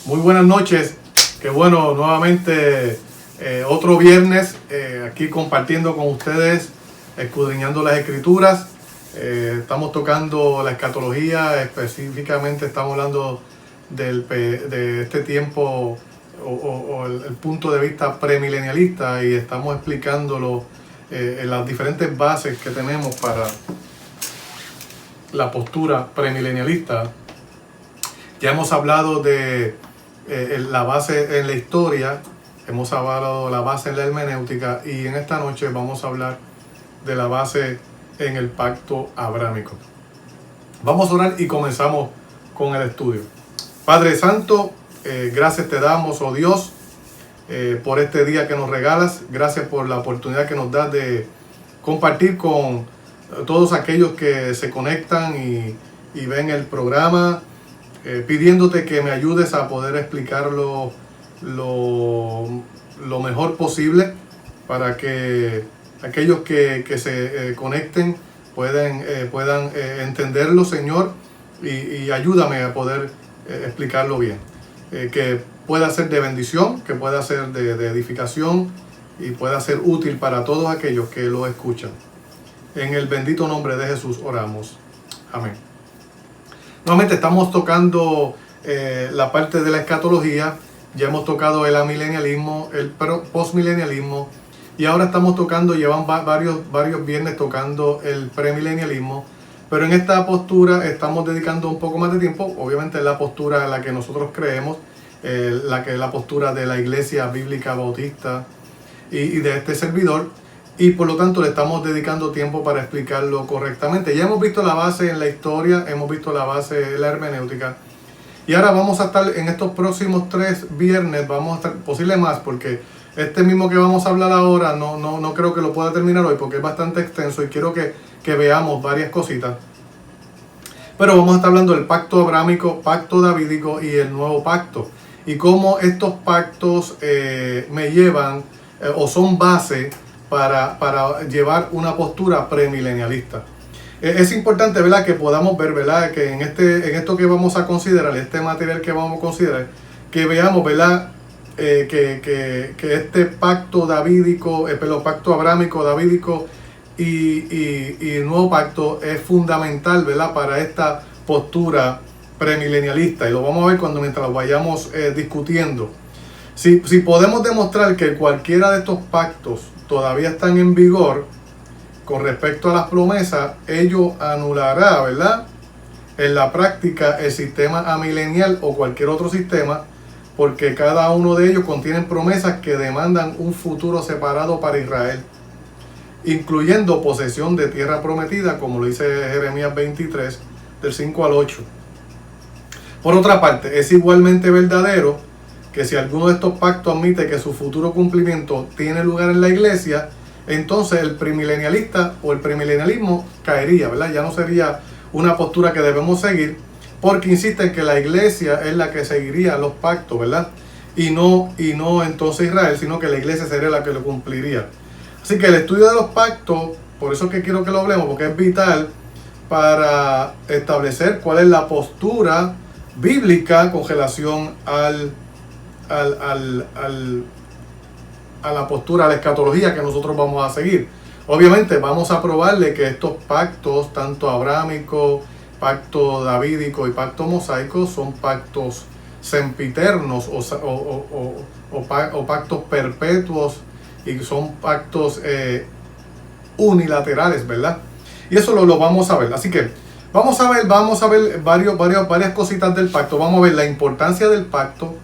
Muy buenas noches, qué bueno, nuevamente otro viernes aquí compartiendo con ustedes, escudriñando las escrituras. Estamos tocando la escatología, específicamente estamos hablando de este tiempo o el punto de vista premilenialista, y estamos explicándolo en las diferentes bases que tenemos para la postura premilenialista. Ya hemos hablado de la base en la historia, hemos hablado de la base en la hermenéutica, y en esta noche vamos a hablar de la base en el pacto abrámico. Vamos a orar y comenzamos con el estudio. Padre Santo, gracias te damos, oh Dios, por este día que nos regalas. Gracias por la oportunidad que nos das de compartir con todos aquellos que se conectan y ven el programa, pidiéndote que me ayudes a poder explicarlo lo mejor posible para que aquellos que se conecten puedan entenderlo, Señor, y ayúdame a poder explicarlo bien, que pueda ser de bendición, que pueda ser de edificación y pueda ser útil para todos aquellos que lo escuchan. En el bendito nombre de Jesús oramos. Amén. Nuevamente estamos tocando la parte de la escatología. Ya hemos tocado el amilenialismo, el postmilenialismo, y ahora estamos tocando, llevan varios viernes tocando el premilenialismo, pero en esta postura estamos dedicando un poco más de tiempo. Obviamente la postura en la que nosotros creemos, la postura de la Iglesia Bíblica Bautista y de este servidor, y por lo tanto le estamos dedicando tiempo para explicarlo correctamente. Ya hemos visto la base en la historia, hemos visto la base en la hermenéutica, y ahora vamos a estar en estos próximos 3 viernes, vamos a estar, posible más, porque este mismo que vamos a hablar ahora no creo que lo pueda terminar hoy, porque es bastante extenso y quiero que veamos varias cositas. Pero vamos a estar hablando del pacto abrámico, pacto davídico y el nuevo pacto, y cómo estos pactos me llevan o son base para llevar una postura premilenialista. Es importante, ¿verdad?, que podamos ver, ¿verdad?, que en esto que vamos a considerar, este material que vamos a considerar, que veamos, ¿verdad?, que este pacto davídico, pacto abrámico, davídico y el nuevo pacto es fundamental, ¿verdad?, para esta postura premilenialista, y lo vamos a ver mientras lo vayamos discutiendo. Si podemos demostrar que cualquiera de estos pactos todavía están en vigor con respecto a las promesas, ello anulará, ¿verdad?, en la práctica el sistema amilenial o cualquier otro sistema, porque cada uno de ellos contienen promesas que demandan un futuro separado para Israel, incluyendo posesión de tierra prometida, como lo dice Jeremías 23, del 5 al 8. Por otra parte, es igualmente verdadero que si alguno de estos pactos admite que su futuro cumplimiento tiene lugar en la iglesia, entonces el premilenialista o el premilenialismo caería, ¿verdad? Ya no sería una postura que debemos seguir, porque insiste en que la iglesia es la que seguiría los pactos, ¿verdad? Y no entonces Israel, sino que la iglesia sería la que lo cumpliría. Así que el estudio de los pactos, por eso es que quiero que lo hablemos, porque es vital para establecer cuál es la postura bíblica con relación a la postura, a la escatología que nosotros vamos a seguir. Obviamente vamos a probarle que estos pactos, tanto abrámico, pacto davídico y pacto mosaico, son pactos sempiternos o pactos perpetuos, y son pactos unilaterales, ¿verdad? Y eso lo vamos a ver. Así que vamos a ver varias cositas del pacto. Vamos a ver la importancia del pacto.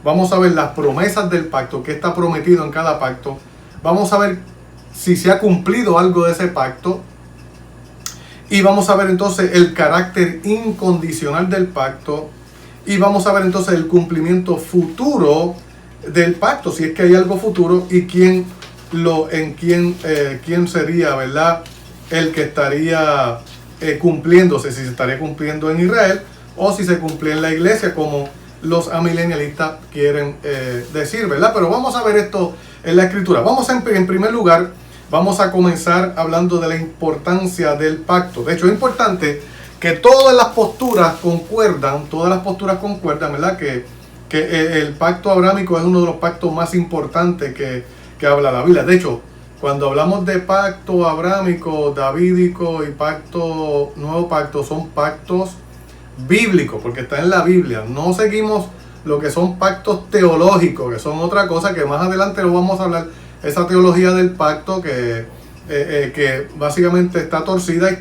Vamos a ver las promesas del pacto, qué está prometido en cada pacto. Vamos a ver si se ha cumplido algo de ese pacto. Y vamos a ver entonces el carácter incondicional del pacto. Y vamos a ver entonces el cumplimiento futuro del pacto, si es que hay algo futuro, y quién sería, ¿verdad?, el que estaría cumpliéndose, si se estaría cumpliendo en Israel o si se cumplía en la iglesia, como los amilenialistas quieren decir, ¿verdad? Pero vamos a ver esto en la escritura. En primer lugar, vamos a comenzar hablando de la importancia del pacto. De hecho, es importante que todas las posturas concuerdan, ¿verdad? Que que el pacto abrámico es uno de los pactos más importantes que habla la Biblia. De hecho, cuando hablamos de pacto abrámico, davídico y pacto, nuevo pacto, son pactos bíblicos, porque está en la Biblia. No seguimos lo que son pactos teológicos, que son otra cosa que más adelante lo vamos a hablar. Esa teología del pacto que básicamente está torcida y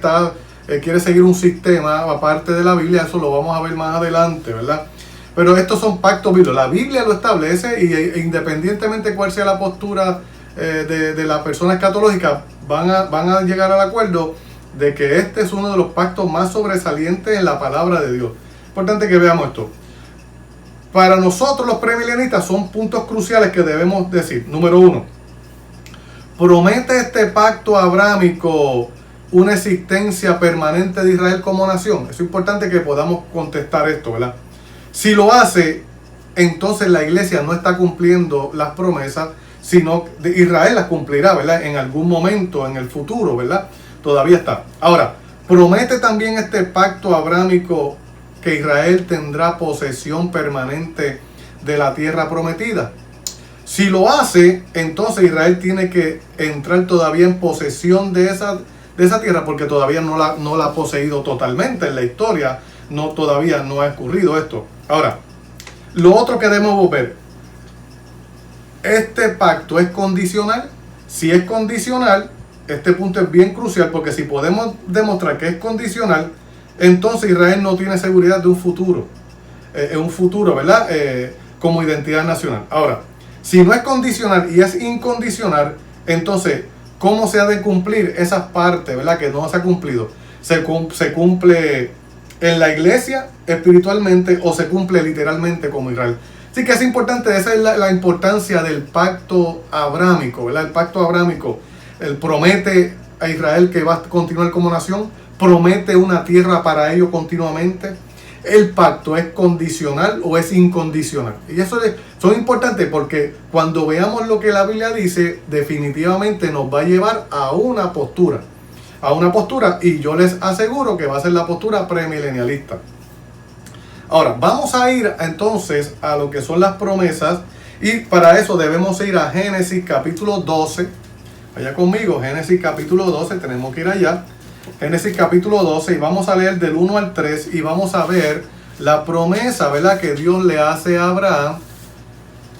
quiere seguir un sistema aparte de la Biblia. Eso lo vamos a ver más adelante, ¿verdad? Pero estos son pactos bíblicos. La Biblia lo establece y independientemente cuál sea la postura de las personas escatológicas, van a llegar al acuerdo de que este es uno de los pactos más sobresalientes en la palabra de Dios. Importante que veamos esto. Para nosotros los premilenistas son puntos cruciales que debemos decir. Número 1. ¿Promete este pacto abrámico una existencia permanente de Israel como nación? Es importante que podamos contestar esto, ¿verdad? Si lo hace, entonces la iglesia no está cumpliendo las promesas, sino Israel las cumplirá, ¿verdad? En algún momento, en el futuro, ¿verdad? Todavía está. Ahora, ¿promete también este pacto abrámico que Israel tendrá posesión permanente de la tierra prometida? Si lo hace, entonces Israel tiene que entrar todavía en posesión de esa tierra, porque todavía no la ha poseído totalmente en la historia. Todavía no ha ocurrido esto. Ahora, lo otro que debemos ver, ¿este pacto es condicional? Si es condicional, este punto es bien crucial, porque si podemos demostrar que es condicional, entonces Israel no tiene seguridad de un futuro, ¿verdad? Como identidad nacional. Ahora, si no es condicional y es incondicional, entonces, ¿cómo se ha de cumplir esas partes, ¿verdad? Que no se ha cumplido? ¿Se cumple en la iglesia espiritualmente o se cumple literalmente como Israel? Así que es importante, esa es la importancia del pacto abrámico, ¿verdad? El pacto abrámico, él promete a Israel que va a continuar como nación, promete una tierra para ellos continuamente. ¿El pacto es condicional o es incondicional? Y eso son importantes, porque cuando veamos lo que la Biblia dice, definitivamente nos va a llevar a una postura, y yo les aseguro que va a ser la postura premilenialista. Ahora, vamos a ir entonces a lo que son las promesas, y para eso debemos ir a Génesis capítulo 12. Vaya conmigo, Génesis capítulo 12, tenemos que ir allá. Génesis capítulo 12, y vamos a leer del 1 al 3 y vamos a ver la promesa, ¿verdad?, que Dios le hace a Abraham,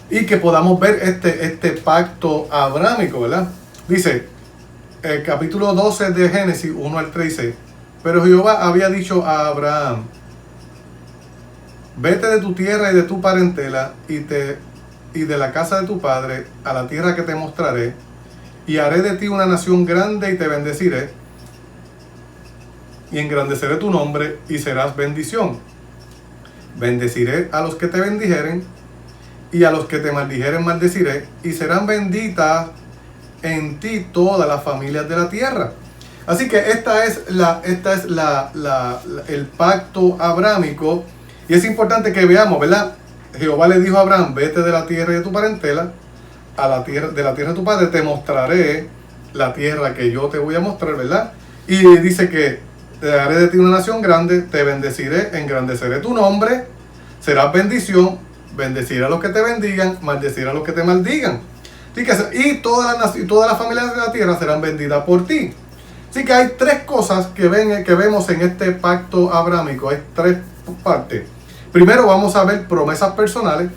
y que podamos ver este pacto abrámico, ¿verdad? Dice, el capítulo 12 de Génesis 1 al 3 dice: pero Jehová había dicho a Abraham: vete de tu tierra y de tu parentela y de la casa de tu padre a la tierra que te mostraré, y haré de ti una nación grande y te bendeciré, y engrandeceré tu nombre y serás bendición. Bendeciré a los que te bendijeren, y a los que te maldijeren maldeciré, y serán benditas en ti todas las familias de la tierra. Así que esta es el pacto abrámico, y es importante que veamos, ¿verdad? Jehová le dijo a Abraham: vete de la tierra de tu parentela a la tierra de tu padre, te mostraré la tierra que yo te voy a mostrar, ¿verdad? Y dice que te haré de ti una nación grande, te bendeciré, engrandeceré tu nombre, serás bendición, bendeciré a los que te bendigan, maldeciré a los que te maldigan. Y todas las familias de la tierra serán benditas por ti. Así que hay tres cosas que vemos en este pacto abrámico. Hay tres partes. Primero vamos a ver promesas personales,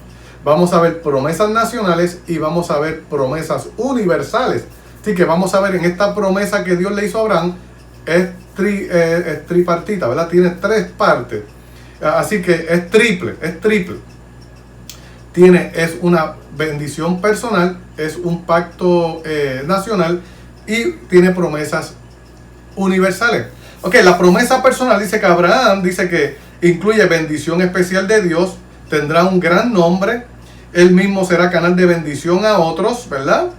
vamos a ver promesas nacionales y vamos a ver promesas universales. Así que vamos a ver en esta promesa que Dios le hizo a Abraham, es tripartita, ¿verdad? Tiene tres partes. Así que es triple. Es una bendición personal, es un pacto nacional y tiene promesas universales. Ok, la promesa personal dice que Abraham incluye bendición especial de Dios, tendrá un gran nombre, él mismo será canal de bendición a otros, ¿verdad?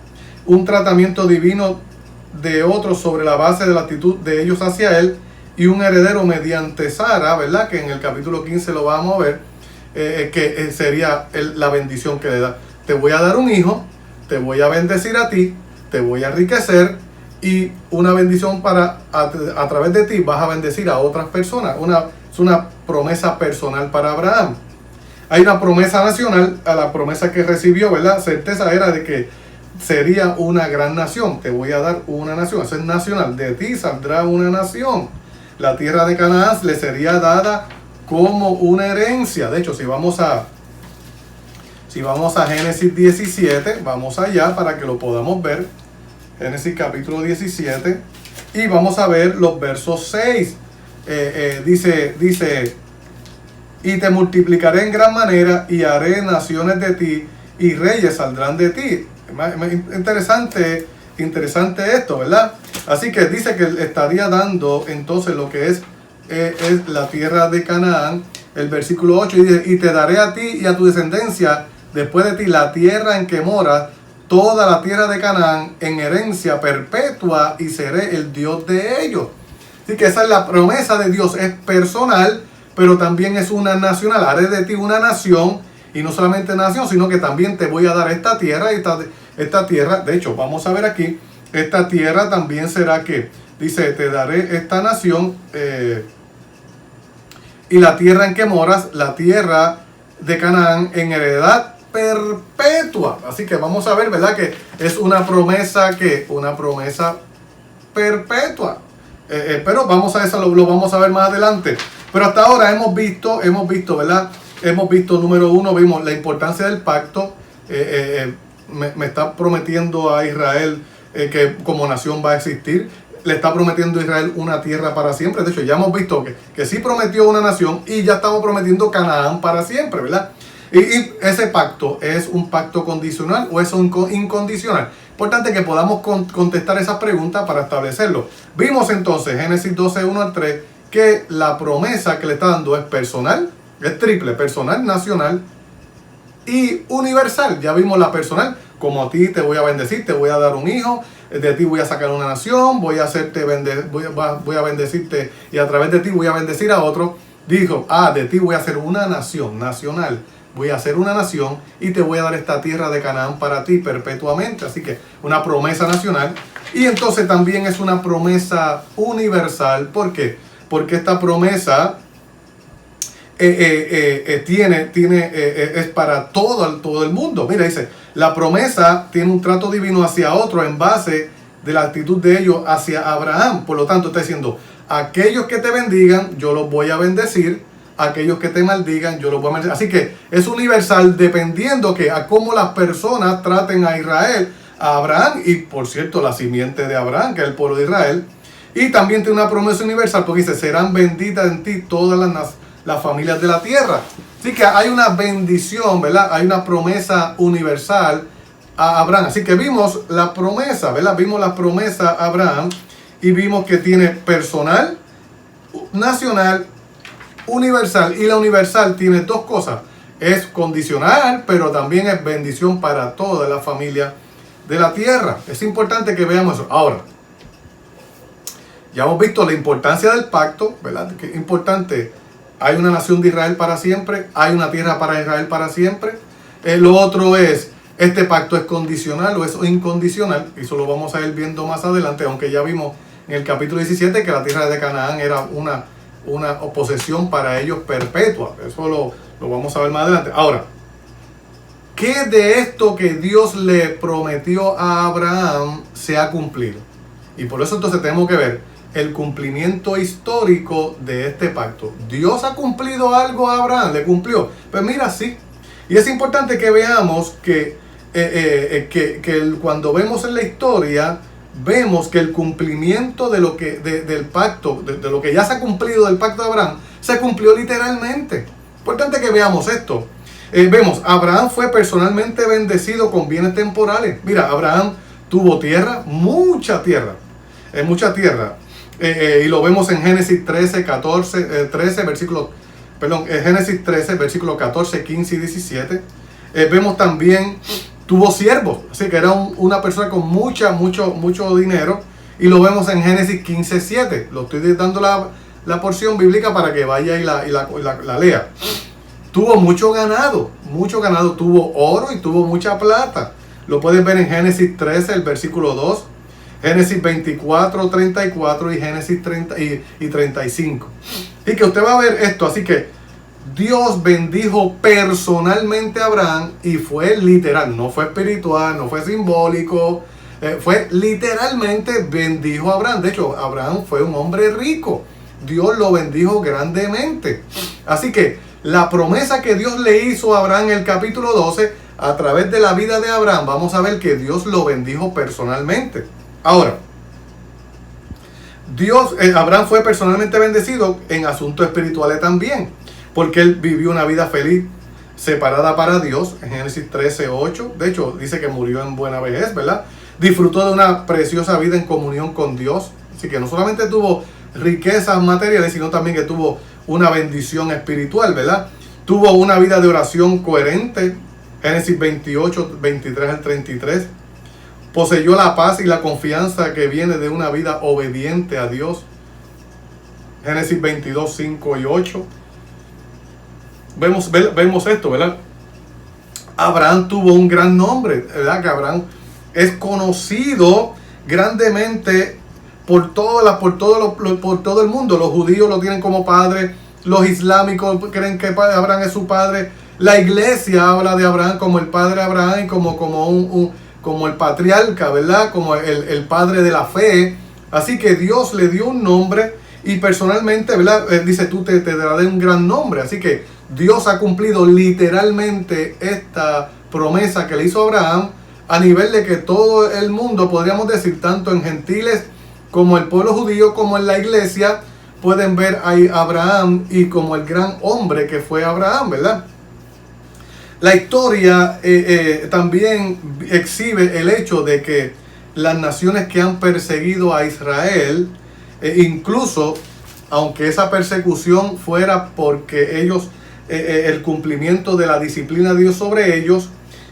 Un tratamiento divino de otros sobre la base de la actitud de ellos hacia él, y un heredero mediante Sara, ¿verdad? Que en el capítulo 15 lo vamos a ver, que sería la bendición que le da. Te voy a dar un hijo, te voy a bendecir a ti, te voy a enriquecer, y una bendición a través de ti vas a bendecir a otras personas. Es una promesa personal para Abraham. hay una promesa nacional, a la promesa que recibió, ¿verdad? Certeza era de que sería una gran nación. Te voy a dar una nación, eso es nacional. De ti saldrá una nación. La tierra de Canaán le sería dada como una herencia. De hecho, si vamos a Génesis 17, vamos allá para que lo podamos ver. Génesis capítulo 17. Y vamos a ver los versos 6. Dice, y te multiplicaré en gran manera y haré naciones de ti y reyes saldrán de ti. Interesante esto, ¿verdad? Así que dice que estaría dando entonces lo que es la tierra de Canaán. El versículo 8 dice, y te daré a ti y a tu descendencia después de ti la tierra en que moras, toda la tierra de Canaán en herencia perpetua, y seré el Dios de ellos. Así que esa es la promesa de Dios, es personal, pero también es una nacional. Haré de ti una nación, y no solamente nación, sino que también te voy a dar esta tierra, y esta tierra, de hecho, vamos a ver aquí, esta tierra también será que, dice, te daré esta nación, y la tierra en que moras, la tierra de Canaán en heredad perpetua. Así que vamos a ver, ¿verdad? Que es una promesa perpetua. Pero vamos a eso, lo vamos a ver más adelante. Pero hasta ahora hemos visto, ¿verdad? Hemos visto, número uno, vimos la importancia del pacto. Me está prometiendo a Israel que como nación va a existir. Le está prometiendo a Israel una tierra para siempre. De hecho, ya hemos visto que sí prometió una nación, y ya estamos prometiendo Canaán para siempre, ¿verdad? Y ese pacto, ¿es un pacto condicional o es un incondicional? Importante que podamos contestar esas preguntas para establecerlo. Vimos entonces, Génesis 12, 1 al 3, que la promesa que le está dando es personal, es triple: personal, nacional y universal. Ya vimos la personal, como a ti te voy a bendecir, te voy a dar un hijo, de ti voy a sacar una nación, voy a bendecirte, y a través de ti voy a bendecir a otro. Dijo, de ti voy a hacer una nación nacional. Voy a hacer una nación y te voy a dar esta tierra de Canaán para ti perpetuamente. Así que una promesa nacional. Y entonces también es una promesa universal. ¿Por qué? Porque esta promesa es para todo el mundo. Mira, dice, la promesa tiene un trato divino hacia otro en base de la actitud de ellos hacia Abraham. Por lo tanto, está diciendo, aquellos que te bendigan, yo los voy a bendecir. Aquellos que te maldigan, yo los voy a maldecir. Así que es universal, dependiendo que a cómo las personas traten a Israel, a Abraham, y por cierto, la simiente de Abraham, que es el pueblo de Israel. Y también tiene una promesa universal, porque dice, serán benditas en ti todas las familias de la tierra. Así que hay una bendición, ¿verdad? Hay una promesa universal a Abraham. Así que vimos la promesa, ¿verdad? Vimos la promesa a Abraham, y vimos que tiene personal, nacional, universal. Y la universal tiene dos cosas: es condicional, pero también es bendición para toda la familia de la tierra. Es importante que veamos eso. Ahora, ya hemos visto la importancia del pacto, ¿verdad? Que es importante. Hay una nación de Israel para siempre, hay una tierra para Israel para siempre. Lo otro es, este pacto es condicional o es incondicional. Eso lo vamos a ir viendo más adelante, aunque ya vimos en el capítulo 17 que la tierra de Canaán era una posesión para ellos perpetua. Eso lo vamos a ver más adelante. Ahora, ¿qué de esto que Dios le prometió a Abraham se ha cumplido? Y por eso entonces tenemos que ver el cumplimiento histórico de este pacto. ¿Dios ha cumplido algo a Abraham? ¿Le cumplió? Pues mira, sí. Y es importante que veamos que cuando vemos en la historia, vemos que el cumplimiento de del pacto, de lo que ya se ha cumplido del pacto de Abraham, se cumplió literalmente. Importante que veamos esto. Vemos, Abraham fue personalmente bendecido con bienes temporales. Mira, Abraham tuvo tierra, mucha tierra, y lo vemos en Génesis 13, Génesis 13, versículos 14, 15 y 17. Vemos también, tuvo siervos, así que era una persona con mucho dinero, y lo vemos en Génesis 15, 7. Lo estoy dando la porción bíblica para que vaya y la lea. Tuvo mucho ganado, tuvo oro y tuvo mucha plata. Lo puedes ver en Génesis 13, el versículo 2, Génesis 24, 34 y Génesis 30 y 35. Y que usted va a ver esto, así que Dios bendijo personalmente a Abraham y fue literal, no fue espiritual, no fue simbólico, fue literalmente bendijo a Abraham. De hecho, Abraham fue un hombre rico. Dios lo bendijo grandemente. Así que la promesa que Dios le hizo a Abraham en el capítulo 12, a través de la vida de Abraham, vamos a ver que Dios lo bendijo personalmente. Ahora, Abraham fue personalmente bendecido en asuntos espirituales también, porque él vivió una vida feliz, separada para Dios, en Génesis 13:8. De hecho, dice que murió en buena vejez, ¿verdad? Disfrutó de una preciosa vida en comunión con Dios. Así que no solamente tuvo riquezas materiales, sino también que tuvo una bendición espiritual, ¿verdad? Tuvo una vida de oración coherente, Génesis 28, 23 al 33. Poseyó la paz y la confianza que viene de una vida obediente a Dios, Génesis 22, 5 y 8. Vemos esto, ¿verdad? Abraham tuvo un gran nombre, ¿verdad? Que Abraham es conocido grandemente por todo el mundo. Los judíos lo tienen como padre, los islámicos creen que Abraham es su padre, la iglesia habla de Abraham como el padre de Abraham y como el patriarca, ¿verdad? Como el padre de la fe. Así que Dios le dio un nombre y personalmente, ¿verdad? Dice, tú te daré un gran nombre. Así que Dios ha cumplido literalmente esta promesa que le hizo a Abraham, a nivel de que todo el mundo, podríamos decir, tanto en gentiles como el pueblo judío, como en la iglesia, pueden ver a Abraham y como el gran hombre que fue Abraham, ¿verdad? La historia también exhibe el hecho de que las naciones que han perseguido a Israel, incluso aunque esa persecución fuera porque ellos, el cumplimiento de la disciplina de Dios sobre ellos,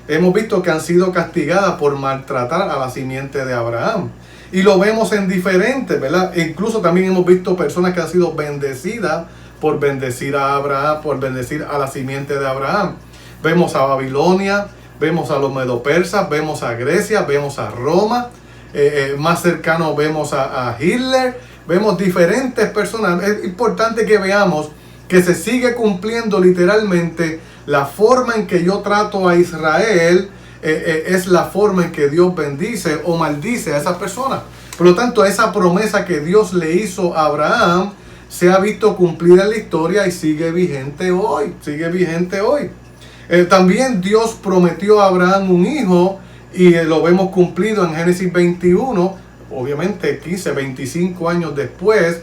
hemos visto que han sido castigadas por maltratar a la simiente de Abraham. Y lo vemos en diferentes, ¿verdad? Incluso también hemos visto personas que han sido bendecidas por bendecir a Abraham, por bendecir a la simiente de Abraham. Vemos a Babilonia, vemos a los medopersas, vemos a Grecia, vemos a Roma, más cercano vemos a Hitler, vemos diferentes personas. Es importante que veamos que se sigue cumpliendo literalmente la forma en que yo trato a Israel, es la forma en que Dios bendice o maldice a esas personas. Por lo tanto, esa promesa que Dios le hizo a Abraham se ha visto cumplida en la historia y sigue vigente hoy. También Dios prometió a Abraham un hijo y lo vemos cumplido en Génesis 21, obviamente 25 años después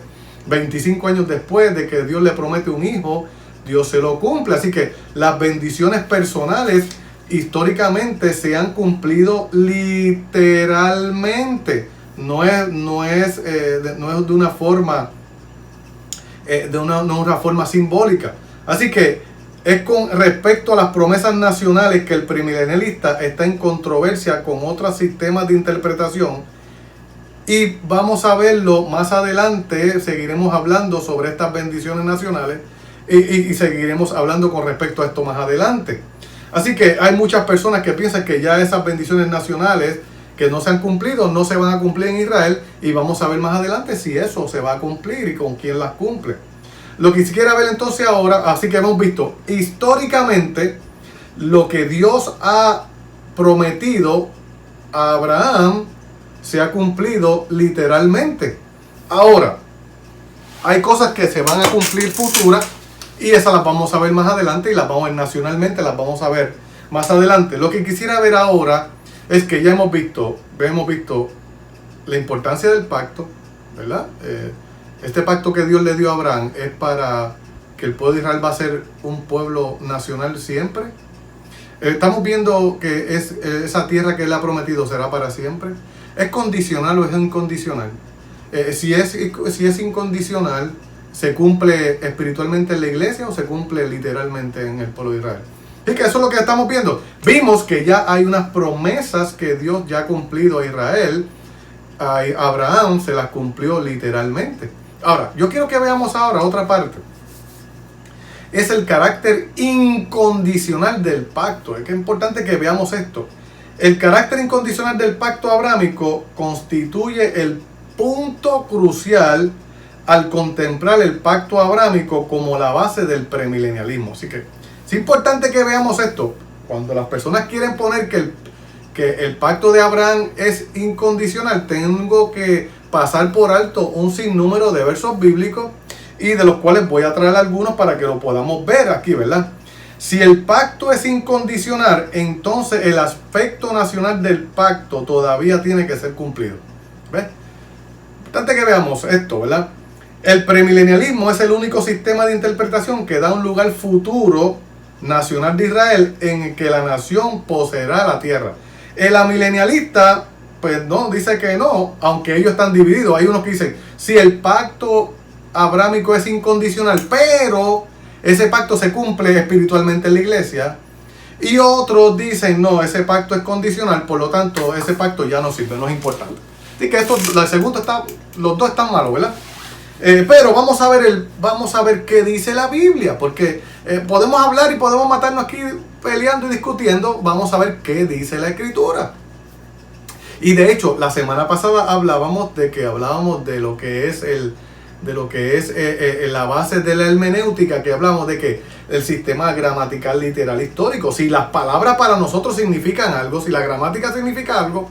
de que Dios le promete un hijo, Dios se lo cumple. Así que las bendiciones personales históricamente se han cumplido literalmente. No es de una forma una forma simbólica. Así que es con respecto a las promesas nacionales que el premilenialista está en controversia con otros sistemas de interpretación, y vamos a verlo más adelante. Seguiremos hablando sobre estas bendiciones nacionales y seguiremos hablando con respecto a esto más adelante. Así que hay muchas personas que piensan que ya esas bendiciones nacionales que no se han cumplido no se van a cumplir en Israel, y vamos a ver más adelante si eso se va a cumplir y con quién las cumple. Lo que quisiera ver entonces ahora, así que hemos visto históricamente lo que Dios ha prometido a Abraham se ha cumplido literalmente. Ahora, hay cosas que se van a cumplir futuras y esas las vamos a ver más adelante, y las vamos a ver nacionalmente, las vamos a ver más adelante. Lo que quisiera ver ahora es que ya hemos visto la importancia del pacto, ¿verdad? Este pacto que Dios le dio a Abraham es para que el pueblo de Israel va a ser un pueblo nacional siempre. Estamos viendo que esa tierra que Él ha prometido será para siempre. ¿Es condicional o es incondicional? Si es incondicional, ¿se cumple espiritualmente en la iglesia o se cumple literalmente en el pueblo de Israel? Y que eso es lo que estamos viendo. Vimos que ya hay unas promesas que Dios ya ha cumplido a Israel. A Abraham se las cumplió literalmente. Ahora, yo quiero que veamos ahora otra parte. Es el carácter incondicional del pacto. Es que es importante que veamos esto. El carácter incondicional del pacto abrámico constituye el punto crucial al contemplar el pacto abrámico como la base del premilenialismo. Así que es importante que veamos esto. Cuando las personas quieren poner que el pacto de Abraham es incondicional, tengo que pasar por alto un sinnúmero de versos bíblicos, y de los cuales voy a traer algunos para que lo podamos ver aquí, ¿verdad? Si el pacto es incondicional, entonces el aspecto nacional del pacto todavía tiene que ser cumplido. ¿Ves? Importante que veamos esto, ¿verdad? El premilenialismo es el único sistema de interpretación que da un lugar futuro nacional de Israel en el que la nación poseerá la tierra. El amilenialista, pues no, dice que no, aunque ellos están divididos. Hay unos que dicen, si el pacto abrámico es incondicional, pero ese pacto se cumple espiritualmente en la iglesia. Y otros dicen, no, ese pacto es condicional, por lo tanto, ese pacto ya no sirve, no es importante. Así que esto, el segundo está, los dos están malos, ¿verdad? Pero vamos a ver qué dice la Biblia, porque podemos hablar y podemos matarnos aquí peleando y discutiendo. Vamos a ver qué dice la Escritura. Y de hecho, la semana pasada hablábamos de lo que es la base de la hermenéutica, que hablamos de que el sistema gramatical literal histórico, si las palabras para nosotros significan algo, si la gramática significa algo,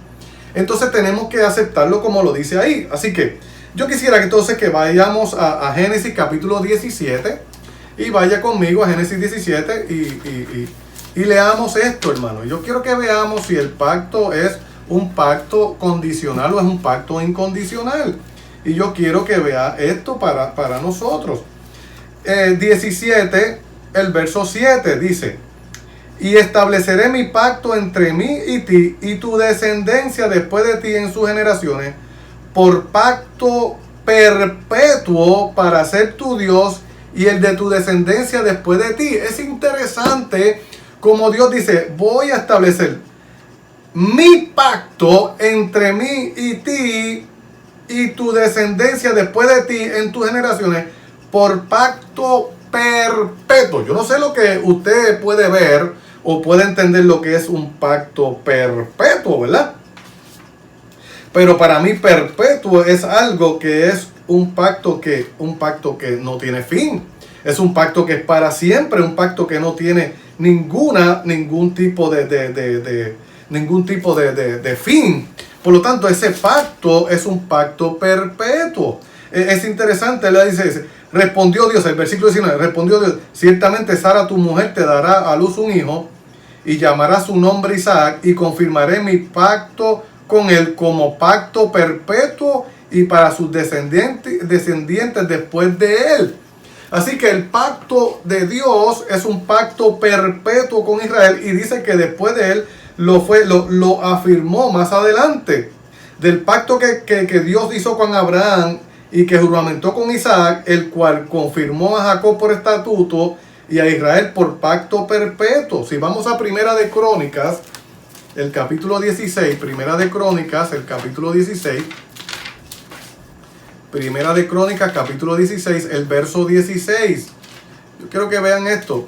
entonces tenemos que aceptarlo como lo dice ahí. Así que yo quisiera que entonces que vayamos a Génesis capítulo 17, y vaya conmigo a Génesis 17 y leamos esto, hermano. Yo quiero que veamos si el pacto es un pacto condicional o es un pacto incondicional. Y yo quiero que vea esto para nosotros. 17, el verso 7 dice: y estableceré mi pacto entre mí y ti y tu descendencia después de ti en sus generaciones, por pacto perpetuo para ser tu Dios y el de tu descendencia después de ti. Es interesante como Dios dice, voy a establecer mi pacto entre mí y ti y tu descendencia después de ti en tus generaciones por pacto perpetuo. Yo no sé lo que usted puede ver o puede entender lo que es un pacto perpetuo, ¿verdad? Pero para mí perpetuo es algo que es un pacto que no tiene fin. Es un pacto que es para siempre, un pacto que no tiene ningún tipo de fin. Por lo tanto, ese pacto es un pacto perpetuo. Es interesante, le dice, respondió Dios, el versículo 19, respondió Dios, ciertamente Sara tu mujer te dará a luz un hijo y llamará su nombre Isaac, y confirmaré mi pacto con él como pacto perpetuo y para sus descendientes después de él. Así que el pacto de Dios es un pacto perpetuo con Israel, y dice que después de él lo afirmó más adelante. Del pacto que Dios hizo con Abraham y que juramentó con Isaac, el cual confirmó a Jacob por estatuto y a Israel por pacto perpetuo. Si vamos a Primera de Crónicas, el capítulo 16, Primera de Crónicas, el capítulo 16, Primera de Crónicas, capítulo 16, el verso 16. Yo quiero que vean esto.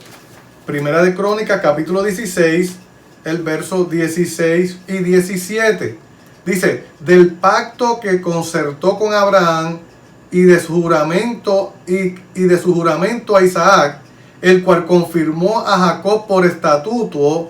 Primera de Crónicas, capítulo 16, el verso 16 y 17. Dice, del pacto que concertó con Abraham y de su juramento a Isaac, el cual confirmó a Jacob por estatuto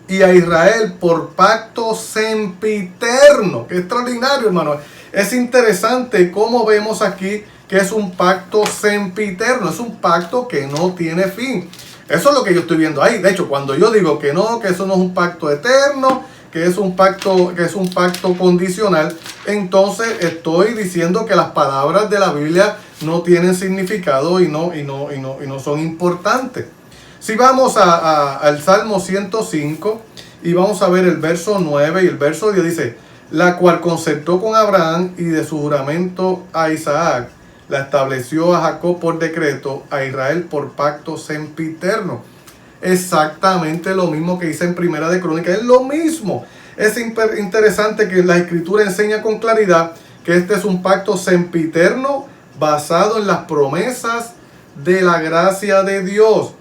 y a Israel por pacto sempiterno. Qué extraordinario, hermano. Es interesante cómo vemos aquí que es un pacto sempiterno. Es un pacto que no tiene fin. Eso es lo que yo estoy viendo ahí. De hecho, cuando yo digo que no, que eso no es un pacto eterno, que es un pacto condicional, entonces estoy diciendo que las palabras de la Biblia no tienen significado y no son importantes. Si vamos al Salmo 105 y vamos a ver el verso 9 y el verso 10, dice, la cual concertó con Abraham y de su juramento a Isaac, la estableció a Jacob por decreto, a Israel por pacto sempiterno. Exactamente lo mismo que dice en Primera de Crónicas, es lo mismo. Es interesante que la Escritura enseña con claridad que este es un pacto sempiterno basado en las promesas de la gracia de Dios.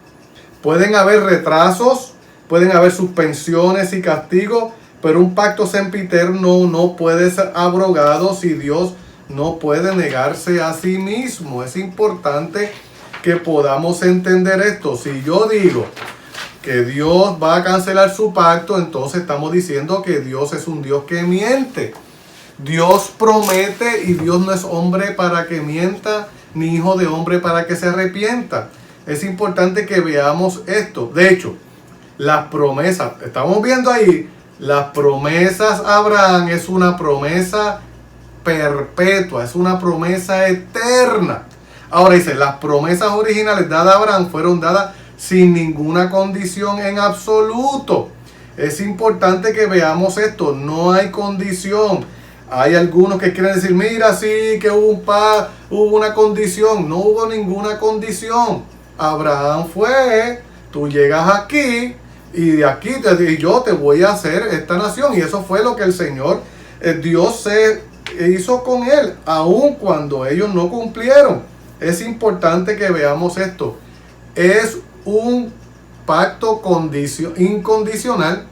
Pueden haber retrasos, pueden haber suspensiones y castigos, pero un pacto sempiterno no puede ser abrogado si Dios no puede negarse a sí mismo. Es importante que podamos entender esto. Si yo digo que Dios va a cancelar su pacto, entonces estamos diciendo que Dios es un Dios que miente. Dios promete y Dios no es hombre para que mienta, ni hijo de hombre para que se arrepienta. Es importante que veamos esto. De hecho, las promesas, estamos viendo ahí, las promesas a Abraham es una promesa perpetua, es una promesa eterna. Ahora dice, las promesas originales dadas a Abraham fueron dadas sin ninguna condición en absoluto. Es importante que veamos esto, no hay condición. Hay algunos que quieren decir, mira, sí, que hubo una condición. No hubo ninguna condición. Abraham fue, tú llegas aquí y de aquí yo te voy a hacer esta nación. Y eso fue lo que el Señor, Dios se hizo con él, aun cuando ellos no cumplieron. Es importante que veamos esto. Es un pacto incondicional.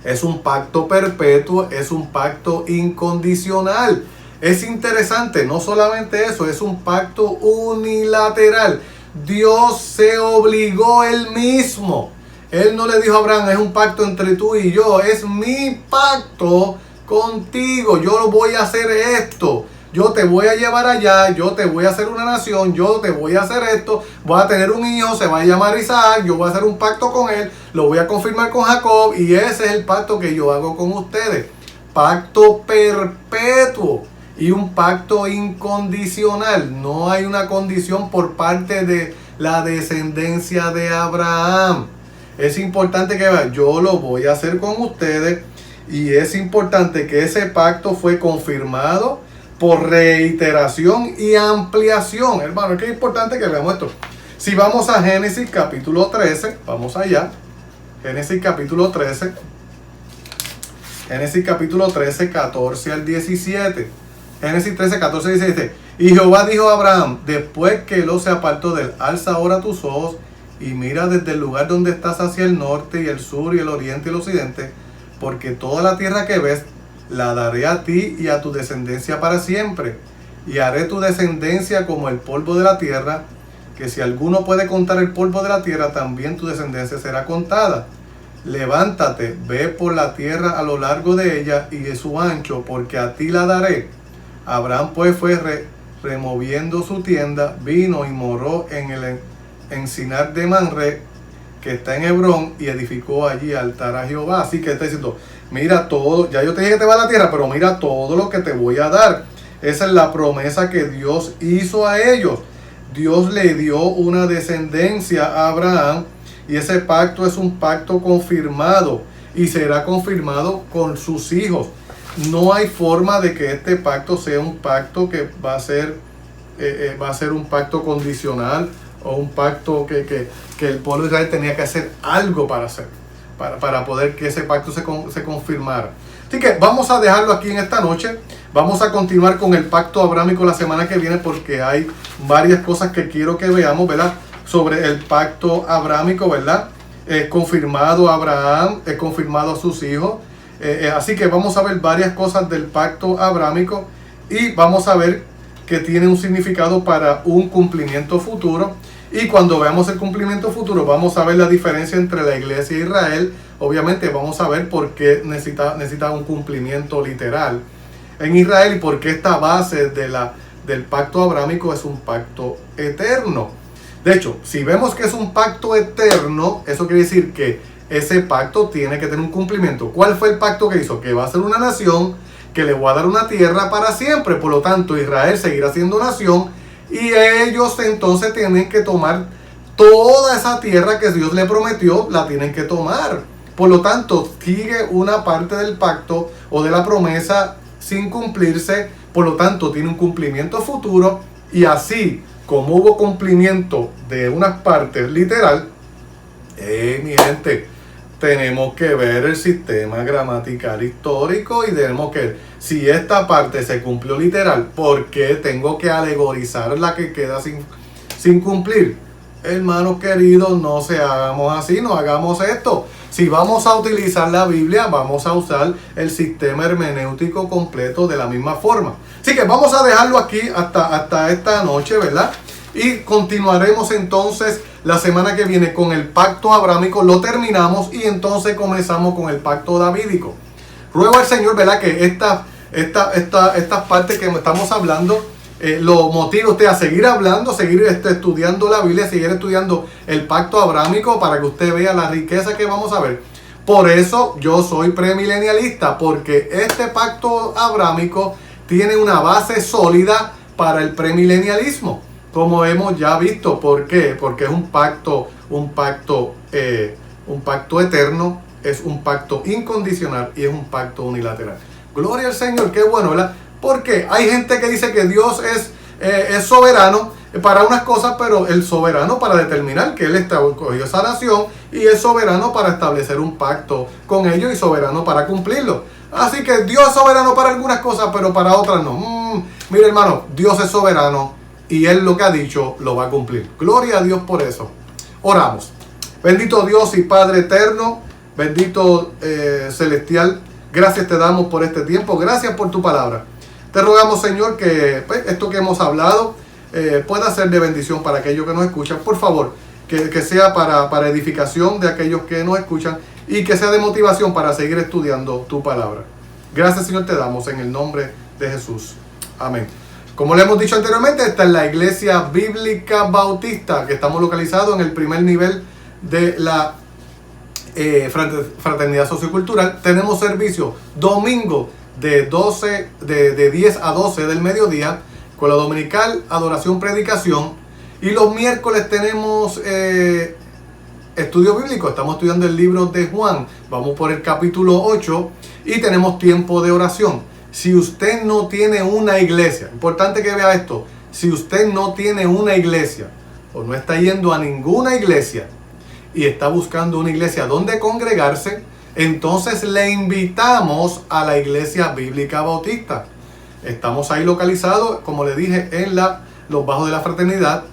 Es un pacto perpetuo, es un pacto incondicional. Es interesante, no solamente eso, es un pacto unilateral. Dios se obligó él mismo. Él no le dijo a Abraham, es un pacto entre tú y yo, es mi pacto contigo. Yo lo voy a hacer esto. Yo te voy a llevar allá, yo te voy a hacer una nación, yo te voy a hacer esto, voy a tener un hijo, se va a llamar Isaac, yo voy a hacer un pacto con él, lo voy a confirmar con Jacob y ese es el pacto que yo hago con ustedes. Pacto perpetuo y un pacto incondicional. No hay una condición por parte de la descendencia de Abraham. Es importante que vean, yo lo voy a hacer con ustedes y es importante que ese pacto fue confirmado por reiteración y ampliación. Hermano, es que es importante que veamos esto. Si vamos a Génesis capítulo 13, vamos allá. Génesis capítulo 13. Génesis capítulo 13, 14 al 17. Génesis 13, 14 al 17. Y Jehová dijo a Abraham, después que Lot se apartó de él, alza ahora tus ojos y mira desde el lugar donde estás hacia el norte y el sur y el oriente y el occidente, porque toda la tierra que ves la daré a ti y a tu descendencia para siempre, y haré tu descendencia como el polvo de la tierra, que si alguno puede contar el polvo de la tierra, también tu descendencia será contada. Levántate, ve por la tierra a lo largo de ella y de su ancho, porque a ti la daré. Abraham pues fue removiendo su tienda, vino y moró en el encinar de Manre, que está en Hebrón, y edificó allí altar a Jehová. Así que está diciendo, mira todo, ya yo te dije que te va a la tierra, pero mira todo lo que te voy a dar. Esa es la promesa que Dios hizo a ellos. Dios le dio una descendencia a Abraham y ese pacto es un pacto confirmado y será confirmado con sus hijos. No hay forma de que este pacto sea un pacto que va a ser un pacto condicional o un pacto que el pueblo de Israel tenía que hacer algo para hacer, para poder que ese pacto se confirmara. Así que vamos a dejarlo aquí en esta noche. Vamos a continuar con el pacto abrámico la semana que viene porque hay varias cosas que quiero que veamos, ¿verdad? Sobre el pacto abrámico, ¿verdad? Confirmado a Abraham, confirmado a sus hijos. Así que vamos a ver varias cosas del pacto abrámico y vamos a ver que tiene un significado para un cumplimiento futuro. Y cuando veamos el cumplimiento futuro, vamos a ver la diferencia entre la iglesia e Israel. Obviamente vamos a ver por qué necesita un cumplimiento literal en Israel y por qué esta base del pacto abrámico es un pacto eterno. De hecho, si vemos que es un pacto eterno, eso quiere decir que ese pacto tiene que tener un cumplimiento. ¿Cuál fue el pacto que hizo? Que va a ser una nación, que le voy a dar una tierra para siempre. Por lo tanto, Israel seguirá siendo nación y ellos entonces tienen que tomar toda esa tierra que Dios le prometió, la tienen que tomar. Por lo tanto, sigue una parte del pacto o de la promesa sin cumplirse. Por lo tanto, tiene un cumplimiento futuro y así como hubo cumplimiento de unas partes literal, mi gente, tenemos que ver el sistema gramatical histórico y tenemos que ver si esta parte se cumplió literal, ¿por qué tengo que alegorizar la que queda sin cumplir? hermanos queridos, no seamos así, no hagamos esto. Si vamos a utilizar la Biblia, vamos a usar el sistema hermenéutico completo de la misma forma. Así que vamos a dejarlo aquí hasta esta noche, ¿verdad? Y continuaremos entonces la semana que viene con el pacto abrámico, lo terminamos y entonces comenzamos con el pacto davídico. Ruego al Señor, ¿verdad?, que estas partes que estamos hablando lo motiva a usted a seguir hablando, seguir estudiando la Biblia, seguir estudiando el pacto abrámico para que usted vea la riqueza que vamos a ver. Por eso yo soy premilenialista, porque este pacto abrámico tiene una base sólida para el premilenialismo, como hemos ya visto. ¿Por qué? Porque es un pacto eterno, es un pacto incondicional y es un pacto unilateral. Gloria al Señor, qué bueno, ¿verdad? Porque hay gente que dice que Dios es soberano para unas cosas, pero el soberano para determinar que Él escogió esa nación, y es soberano para establecer un pacto con ellos y soberano para cumplirlo. Así que Dios es soberano para algunas cosas, pero para otras no. Mire, hermano, Dios es soberano y Él lo que ha dicho lo va a cumplir. Gloria a Dios por eso. Oramos. Bendito Dios y Padre eterno, bendito celestial, gracias te damos por este tiempo, gracias por tu palabra. Te rogamos, Señor, que esto que hemos hablado pueda ser de bendición para aquellos que nos escuchan. Por favor, que sea para edificación de aquellos que nos escuchan y que sea de motivación para seguir estudiando tu palabra. Gracias, Señor, te damos en el nombre de Jesús. Amén. Como le hemos dicho anteriormente, esta es la Iglesia Bíblica Bautista, que estamos localizados en el primer nivel de la Fraternidad Sociocultural. Tenemos servicio domingo de 10 a 12 del mediodía, escuela dominical, adoración, predicación, y los miércoles tenemos estudio bíblico. Estamos estudiando el libro de Juan, vamos por el capítulo 8 y tenemos tiempo de oración. Si usted no tiene una iglesia, importante que vea esto, si usted no tiene una iglesia o no está yendo a ninguna iglesia y está buscando una iglesia donde congregarse, entonces le invitamos a la Iglesia Bíblica Bautista. Estamos ahí localizados, como le dije, en los bajos de la fraternidad.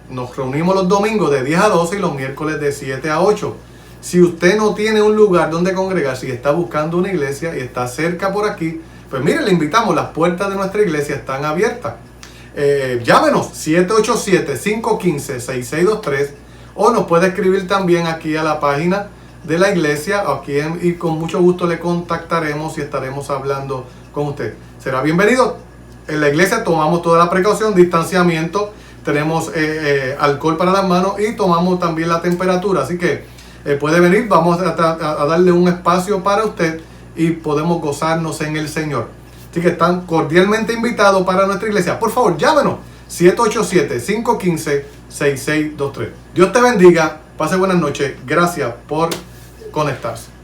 Nos reunimos los domingos de 10 a 12 y los miércoles de 7 a 8. Si usted no tiene un lugar donde congregarse y está buscando una iglesia y está cerca por aquí, pues mire, le invitamos, las puertas de nuestra iglesia están abiertas. Llámenos 787-515-6623 o nos puede escribir también aquí a la página de la iglesia aquí y con mucho gusto le contactaremos y estaremos hablando con usted. Será bienvenido. En la iglesia tomamos toda la precaución, distanciamiento, tenemos alcohol para las manos y tomamos también la temperatura, así que puede venir, vamos a darle un espacio para usted y podemos gozarnos en el Señor. Así que están cordialmente invitados para nuestra iglesia. Por favor, llámenos 787-515-6623. Dios te bendiga, pase buenas noches, gracias por conectarse.